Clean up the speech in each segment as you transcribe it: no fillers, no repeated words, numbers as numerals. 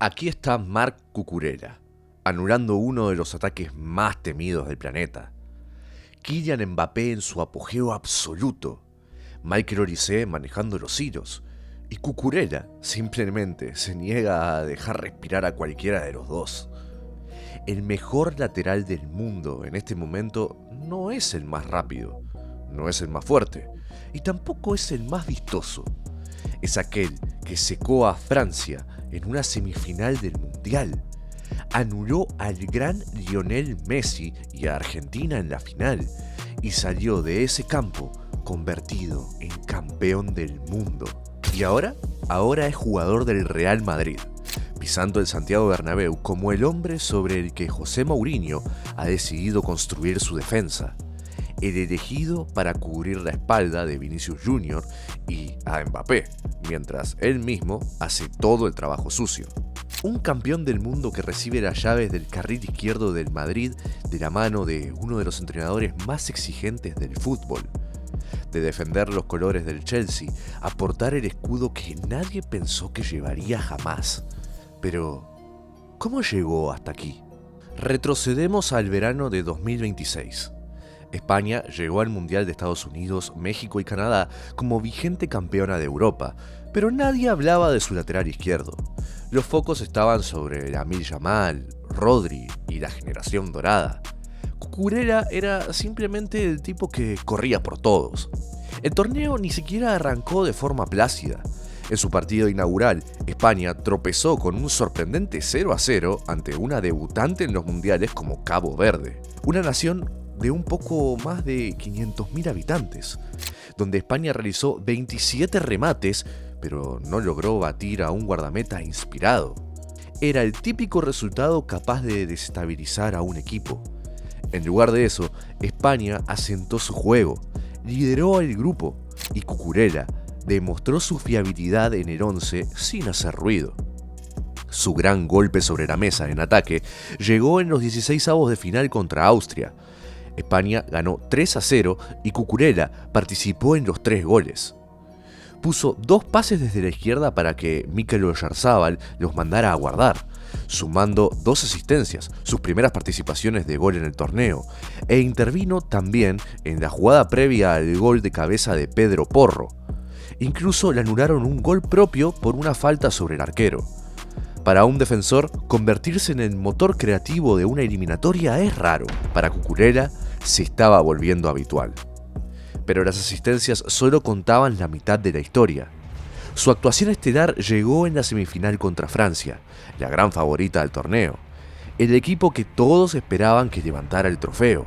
Aquí está Marc Cucurella, anulando uno de los ataques más temidos del planeta. Kylian Mbappé en su apogeo absoluto. Michael Olise manejando los hilos. Y Cucurella simplemente se niega a dejar respirar a cualquiera de los dos. El mejor lateral del mundo en este momento no es el más rápido, no es el más fuerte y tampoco es el más vistoso. Es aquel que secó a Francia en una semifinal del Mundial. Anuló al gran Lionel Messi y a Argentina en la final y salió de ese campo convertido en campeón del mundo. Y ahora es jugador del Real Madrid, pisando el Santiago Bernabéu como el hombre sobre el que José Mourinho ha decidido construir su defensa. El elegido para cubrir la espalda de Vinicius Jr. y a Mbappé, mientras él mismo hace todo el trabajo sucio. Un campeón del mundo que recibe las llaves del carril izquierdo del Madrid de la mano de uno de los entrenadores más exigentes del fútbol. De defender los colores del Chelsea, a portar el escudo que nadie pensó que llevaría jamás. Pero, ¿cómo llegó hasta aquí? Retrocedemos al verano de 2026. España llegó al Mundial de Estados Unidos, México y Canadá como vigente campeona de Europa, pero nadie hablaba de su lateral izquierdo. Los focos estaban sobre Lamine Yamal, Rodri y la generación dorada. Cucurella era simplemente el tipo que corría por todos. El torneo ni siquiera arrancó de forma plácida. En su partido inaugural, España tropezó con un sorprendente 0-0 ante una debutante en los mundiales como Cabo Verde, una nación de un poco más de 500.000 habitantes, donde España realizó 27 remates, pero no logró batir a un guardameta inspirado. Era el típico resultado capaz de desestabilizar a un equipo. En lugar de eso, España asentó su juego, lideró el grupo y Cucurella demostró su fiabilidad en el 11 sin hacer ruido. Su gran golpe sobre la mesa en ataque llegó en los 16avos de final contra Austria. España ganó 3-0 y Cucurella participó en los 3 goles. Puso 2 pases desde la izquierda para que Mikel Oyarzabal los mandara a guardar, sumando 2 asistencias, sus primeras participaciones de gol en el torneo, e intervino también en la jugada previa al gol de cabeza de Pedro Porro. Incluso le anularon un gol propio por una falta sobre el arquero. Para un defensor, convertirse en el motor creativo de una eliminatoria es raro. Para Cucurella se estaba volviendo habitual. Pero las asistencias solo contaban la mitad de la historia. Su actuación estelar llegó en la semifinal contra Francia, la gran favorita del torneo, el equipo que todos esperaban que levantara el trofeo.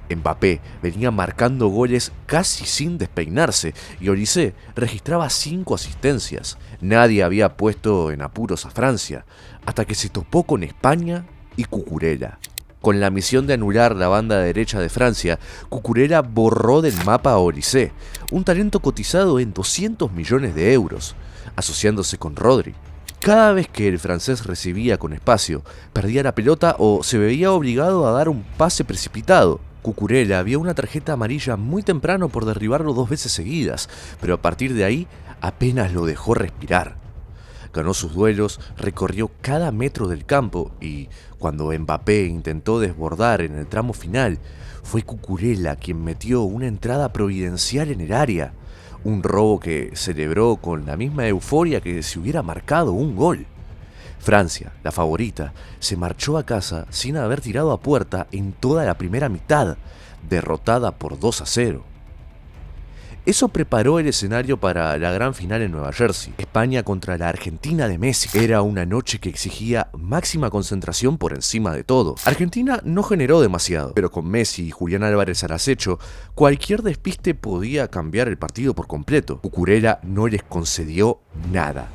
Mbappé venía marcando goles casi sin despeinarse y Olise registraba 5 asistencias. Nadie había puesto en apuros a Francia, hasta que se topó con España y Cucurella. Con la misión de anular la banda derecha de Francia, Cucurella borró del mapa a Olise, un talento cotizado en 200 millones de euros, asociándose con Rodri. Cada vez que el francés recibía con espacio, perdía la pelota o se veía obligado a dar un pase precipitado. Cucurella vio una tarjeta amarilla muy temprano por derribarlo 2 veces seguidas, pero a partir de ahí apenas lo dejó respirar. Ganó sus duelos, recorrió cada metro del campo y, cuando Mbappé intentó desbordar en el tramo final, fue Cucurella quien metió una entrada providencial en el área, un robo que celebró con la misma euforia que si hubiera marcado un gol. Francia, la favorita, se marchó a casa sin haber tirado a puerta en toda la primera mitad, derrotada por 2-0. Eso preparó el escenario para la gran final en Nueva Jersey, España contra la Argentina de Messi. Era una noche que exigía máxima concentración por encima de todo. Argentina no generó demasiado, pero con Messi y Julián Álvarez al acecho, cualquier despiste podía cambiar el partido por completo. Cucurella no les concedió nada.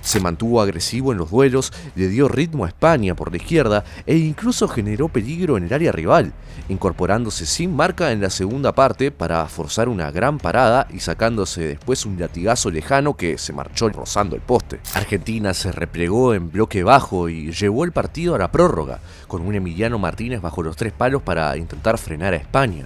Se mantuvo agresivo en los duelos, le dio ritmo a España por la izquierda e incluso generó peligro en el área rival, incorporándose sin marca en la segunda parte para forzar una gran parada y sacándose después un latigazo lejano que se marchó rozando el poste. Argentina se replegó en bloque bajo y llevó el partido a la prórroga, con un Emiliano Martínez bajo los 3 palos para intentar frenar a España.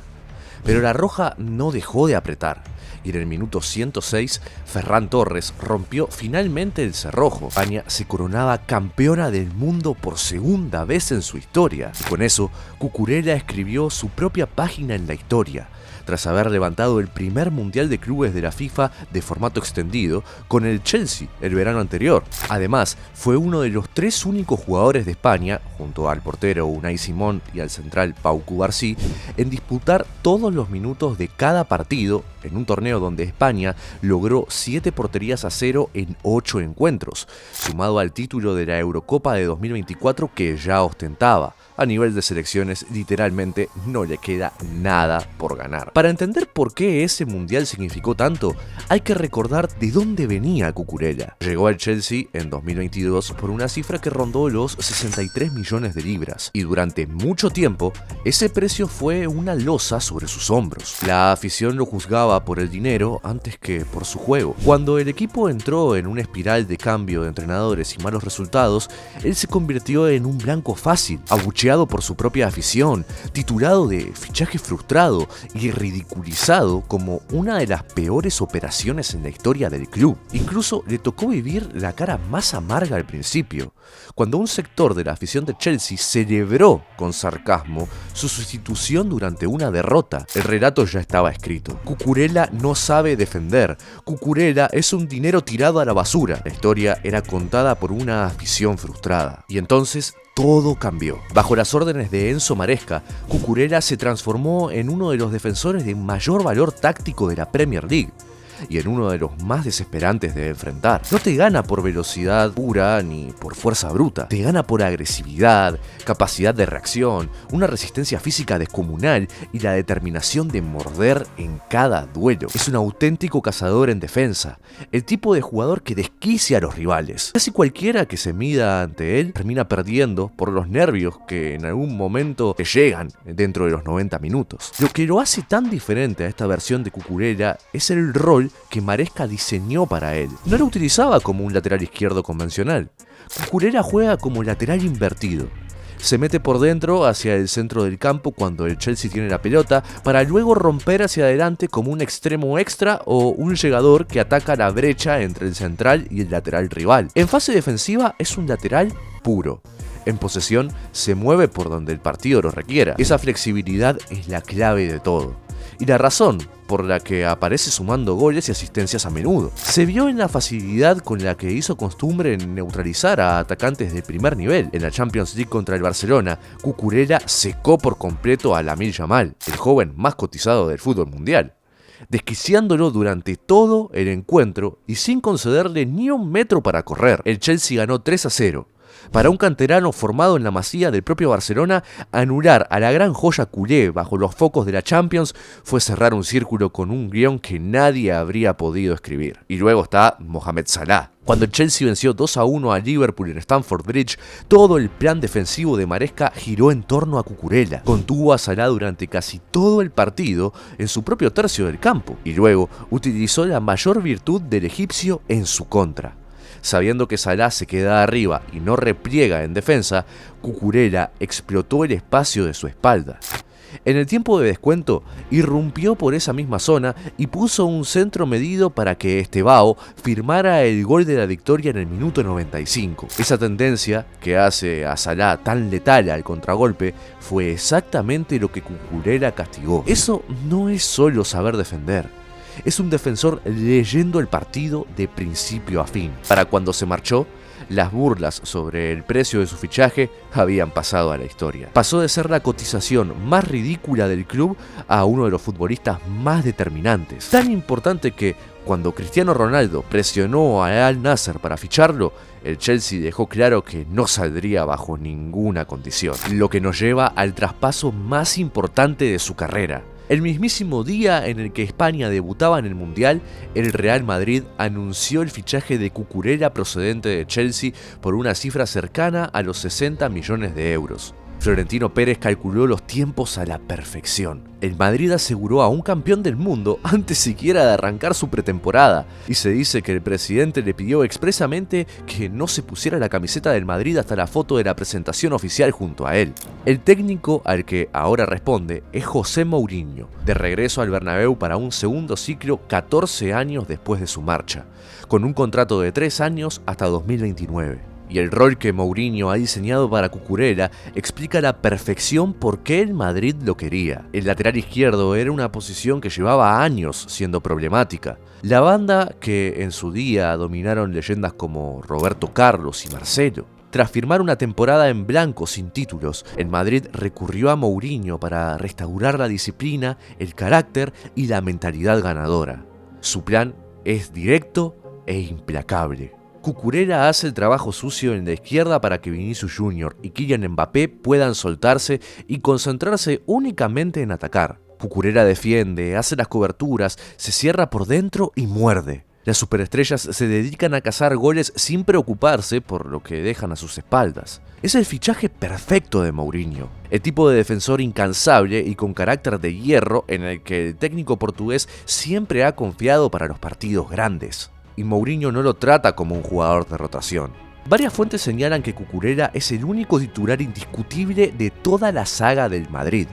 Pero la roja no dejó de apretar. y en el minuto 106 Ferran Torres rompió finalmente el cerrojo. España se coronaba campeona del mundo por segunda vez en su historia. Y con eso, Cucurella escribió su propia página en la historia, tras haber levantado el primer mundial de clubes de la FIFA de formato extendido con el Chelsea el verano anterior. Además, fue uno de los 3 únicos jugadores de España, junto al portero Unai Simón y al central Pau Cubarsí, en disputar todos los minutos de cada partido en un torneo donde España logró 7 porterías a 0 en 8 encuentros, sumado al título de la Eurocopa de 2024 que ya ostentaba. A nivel de selecciones, literalmente no le queda nada por ganar. Para entender por qué ese mundial significó tanto, hay que recordar de dónde venía Cucurella. Llegó al Chelsea en 2022 por una cifra que rondó los 63 millones de libras, y durante mucho tiempo, ese precio fue una losa sobre sus hombros. La afición lo juzgaba por el dinero antes que por su juego. Cuando el equipo entró en una espiral de cambio de entrenadores y malos resultados, él se convirtió en un blanco fácil, abucheado por su propia afición, titulado de fichaje frustrado y ridiculizado como una de las peores operaciones en la historia del club. Incluso le tocó vivir la cara más amarga al principio, cuando un sector de la afición de Chelsea celebró con sarcasmo su sustitución durante una derrota. El relato ya estaba escrito. Cucurella no sabe defender. Cucurella es un dinero tirado a la basura. La historia era contada por una afición frustrada. Y entonces todo cambió. Bajo las órdenes de Enzo Maresca, Cucurella se transformó en uno de los defensores de mayor valor táctico de la Premier League y en uno de los más desesperantes de enfrentar. No te gana por velocidad pura ni por fuerza bruta, te gana por agresividad, capacidad de reacción, una resistencia física descomunal y la determinación de morder en cada duelo. Es un auténtico cazador en defensa, el tipo de jugador que desquicia a los rivales. Casi cualquiera que se mida ante él termina perdiendo por los nervios que en algún momento te llegan dentro de los 90 minutos. Lo que lo hace tan diferente a esta versión de Cucurella es el rol que Maresca diseñó para él. No lo utilizaba como un lateral izquierdo convencional. Cucurella juega como lateral invertido. Se mete por dentro hacia el centro del campo cuando el Chelsea tiene la pelota, para luego romper hacia adelante como un extremo extra o un llegador que ataca la brecha entre el central y el lateral rival. En fase defensiva es un lateral puro. En posesión se mueve por donde el partido lo requiera. Esa flexibilidad es la clave de todo, y la razón por la que aparece sumando goles y asistencias a menudo. Se vio en la facilidad con la que hizo costumbre en neutralizar a atacantes de primer nivel. En la Champions League contra el Barcelona, Cucurella secó por completo a Lamine Yamal, el joven más cotizado del fútbol mundial, desquiciándolo durante todo el encuentro y sin concederle ni un metro para correr. El Chelsea ganó 3-0. Para un canterano formado en la masía del propio Barcelona, anular a la gran joya culé bajo los focos de la Champions fue cerrar un círculo con un guión que nadie habría podido escribir. Y luego está Mohamed Salah. Cuando el Chelsea venció 2-1 a Liverpool en Stamford Bridge, todo el plan defensivo de Maresca giró en torno a Cucurella. Contuvo a Salah durante casi todo el partido en su propio tercio del campo y luego utilizó la mayor virtud del egipcio en su contra. Sabiendo que Salah se queda arriba y no repliega en defensa, Cucurella explotó el espacio de su espalda. En el tiempo de descuento, irrumpió por esa misma zona y puso un centro medido para que Estevao firmara el gol de la victoria en el minuto 95. Esa tendencia, que hace a Salah tan letal al contragolpe, fue exactamente lo que Cucurella castigó. Eso no es solo saber defender. Es un defensor leyendo el partido de principio a fin. Para cuando se marchó, las burlas sobre el precio de su fichaje habían pasado a la historia. Pasó de ser la cotización más ridícula del club a uno de los futbolistas más determinantes. Tan importante que, cuando Cristiano Ronaldo presionó a Al Nassr para ficharlo, el Chelsea dejó claro que no saldría bajo ninguna condición. Lo que nos lleva al traspaso más importante de su carrera. El mismísimo día en el que España debutaba en el Mundial, el Real Madrid anunció el fichaje de Cucurella procedente de Chelsea por una cifra cercana a los 60 millones de euros. Florentino Pérez calculó los tiempos a la perfección. El Madrid aseguró a un campeón del mundo antes siquiera de arrancar su pretemporada, y se dice que el presidente le pidió expresamente que no se pusiera la camiseta del Madrid hasta la foto de la presentación oficial junto a él. El técnico al que ahora responde es José Mourinho, de regreso al Bernabéu para un segundo ciclo 14 años después de su marcha, con un contrato de 3 años hasta 2029. Y el rol que Mourinho ha diseñado para Cucurella explica a la perfección por qué el Madrid lo quería. El lateral izquierdo era una posición que llevaba años siendo problemática. La banda que en su día dominaron leyendas como Roberto Carlos y Marcelo. Tras firmar una temporada en blanco sin títulos, el Madrid recurrió a Mourinho para restaurar la disciplina, el carácter y la mentalidad ganadora. Su plan es directo e implacable. Cucurella hace el trabajo sucio en la izquierda para que Vinicius Jr. y Kylian Mbappé puedan soltarse y concentrarse únicamente en atacar. Cucurella defiende, hace las coberturas, se cierra por dentro y muerde. Las superestrellas se dedican a cazar goles sin preocuparse por lo que dejan a sus espaldas. Es el fichaje perfecto de Mourinho, el tipo de defensor incansable y con carácter de hierro en el que el técnico portugués siempre ha confiado para los partidos grandes. Y Mourinho no lo trata como un jugador de rotación. Varias fuentes señalan que Cucurella es el único titular indiscutible de toda la saga del Madrid,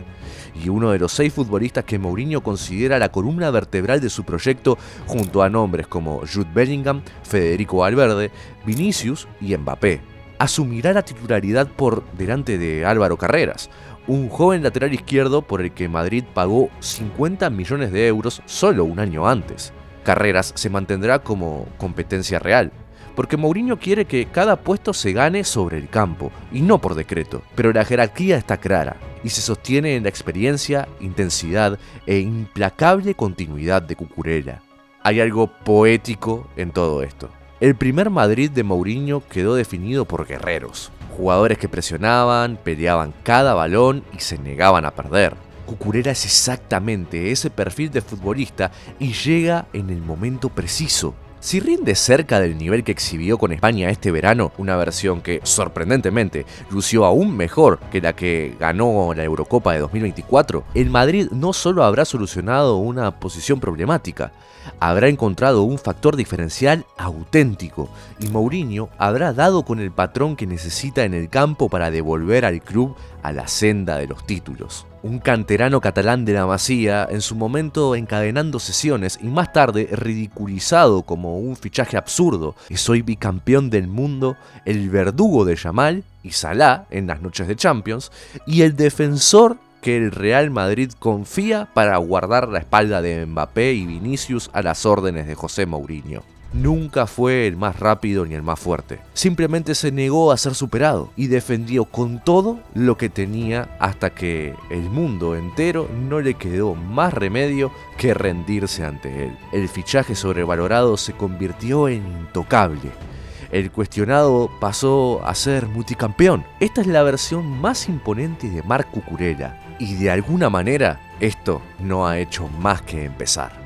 y uno de los 6 futbolistas que Mourinho considera la columna vertebral de su proyecto, junto a nombres como Jude Bellingham, Federico Valverde, Vinicius y Mbappé. Asumirá la titularidad por delante de Álvaro Carreras, un joven lateral izquierdo por el que Madrid pagó 50 millones de euros solo un año antes. Carreras se mantendrá como competencia real, porque Mourinho quiere que cada puesto se gane sobre el campo, y no por decreto, pero la jerarquía está clara, y se sostiene en la experiencia, intensidad e implacable continuidad de Cucurella. Hay algo poético en todo esto. El primer Madrid de Mourinho quedó definido por guerreros, jugadores que presionaban, peleaban cada balón y se negaban a perder. Cucurella es exactamente ese perfil de futbolista y llega en el momento preciso. Si rinde cerca del nivel que exhibió con España este verano, una versión que, sorprendentemente, lució aún mejor que la que ganó la Eurocopa de 2024, el Madrid no solo habrá solucionado una posición problemática, habrá encontrado un factor diferencial auténtico, y Mourinho habrá dado con el patrón que necesita en el campo para devolver al club a la senda de los títulos. Un canterano catalán de la Masía, en su momento encadenando sesiones y más tarde ridiculizado como un fichaje absurdo, es hoy bicampeón del mundo, el verdugo de Yamal y Salah en las noches de Champions, y el defensor que el Real Madrid confía para guardar la espalda de Mbappé y Vinicius a las órdenes de José Mourinho. Nunca fue el más rápido ni el más fuerte. Simplemente se negó a ser superado y defendió con todo lo que tenía hasta que el mundo entero no le quedó más remedio que rendirse ante él. El fichaje sobrevalorado se convirtió en intocable. El cuestionado pasó a ser multicampeón. Esta es la versión más imponente de Marc Cucurella y de alguna manera esto no ha hecho más que empezar.